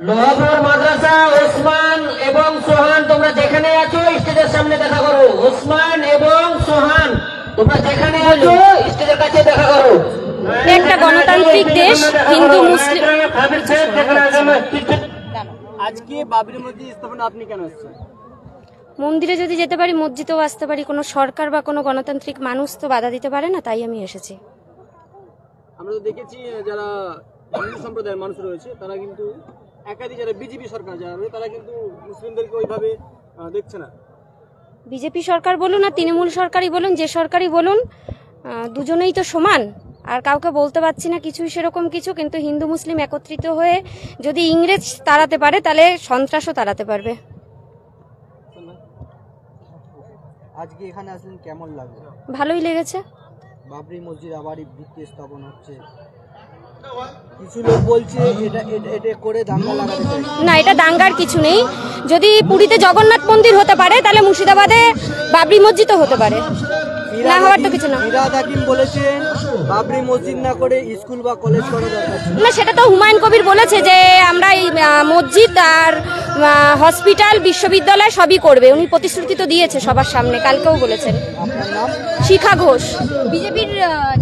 লোহাপুর মাদ্রাসা ওসমান এবং সোহান, তোমরা যেখানে আছো স্টেজের সামনে দেখা করো। ওসমান এবং সোহান, তোমরা যেখানে আছো স্টেজের কাছে দেখা করো। একটা গণতান্ত্রিক দেশ, হিন্দু মুসলিম। আজকে বাবরি মসজিদ স্থাপনা আপনি কেন এসেছেন? মন্দিরে যদি যেতে পারি, মসজিদেও আসতে পারি। কোনো সরকার বা কোনো গণতান্ত্রিক মানুষ তো বাধা দিতে পারে না, তাই আমি এসেছি। আমরা তো দেখেছি যারা হিন্দু সম্প্রদায়ের মানুষ রয়েছে তারা কিন্তু একাধিক, যারা বিজেপি সরকার যারা রয়েছে তারা কিন্তু মুসলিমদেরকে ওইভাবে দেখছে না। বিজেপি সরকার বলুন আর তৃণমূল সরকারই বলুন, যে সরকারই বলুন, দুজনেই তো সমান। আর কাউকে বলতে পারছি না কিছুই সেরকম কিছু, কিন্তু হিন্দু মুসলিম একত্রিত হয়ে যদি ইংরেজ তাড়াতে পারে তাহলে সন্ত্রাসও তাড়াতে পারবে। আজকে এখানে আসলেন, কেমন লাগলো? ভালোই লেগেছে। বাবরি মসজিদ আবারই ভিত্তি স্থাপন হচ্ছে, কিছু লোক বলছে এটা করে দাঙ্গা লাগাতে চাই। না, এটা দাঙ্গার কিছু নেই। যদি পুরীতে জগন্নাথ মন্দির হতে পারে তাহলে মুর্শিদাবাদে বাবরি মসজিদও হতে পারে, না হওয়ার তো কিছু না। ফিরহাদ হাকিম বলেছেন বাবরি মসজিদ না করে স্কুল বা কলেজ করা দরকার। না, সেটা তো হুমায়ুন কবির বলেছে যে আমরা এই মসজিদ আর হসপিটাল বিশ্ববিদ্যালয় সবই করবে। উনি প্রতিশ্রুতি তো দিয়েছে সবার সামনে, কালকেও বলেছেন। আপনার নাম? শিখা ঘোষ। বিজেপির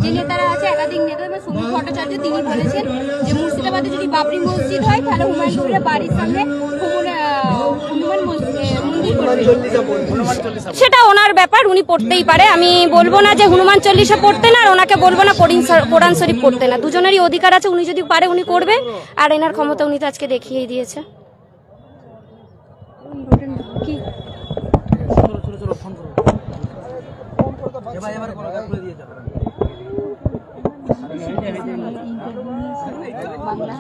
যে নেতারা আছে, একাধিক নেতা, সমীর ভট্টাচার্য, তিনি বলেছেন যে মুর্শিদাবাদে যদি বাবরি মসজিদ হয় তাহলে হুমায়ুন কবিরের বাড়ির সামনে হনুমান মন্দির করবে। সেটা ওনার ব্যাপার, উনি পড়তেই পারে। আমি বলবো না যে হনুমান চল্লিশা পড়তে না, আর ওনাকে বলবো না কোরআন শরীফ পড়তে না। দুজনেরই অধিকার আছে, উনি যদি পারে উনি করবে, আর এনার ক্ষমতা উনি তো আজকে দেখিয়েই দিয়েছে। কি বাংলা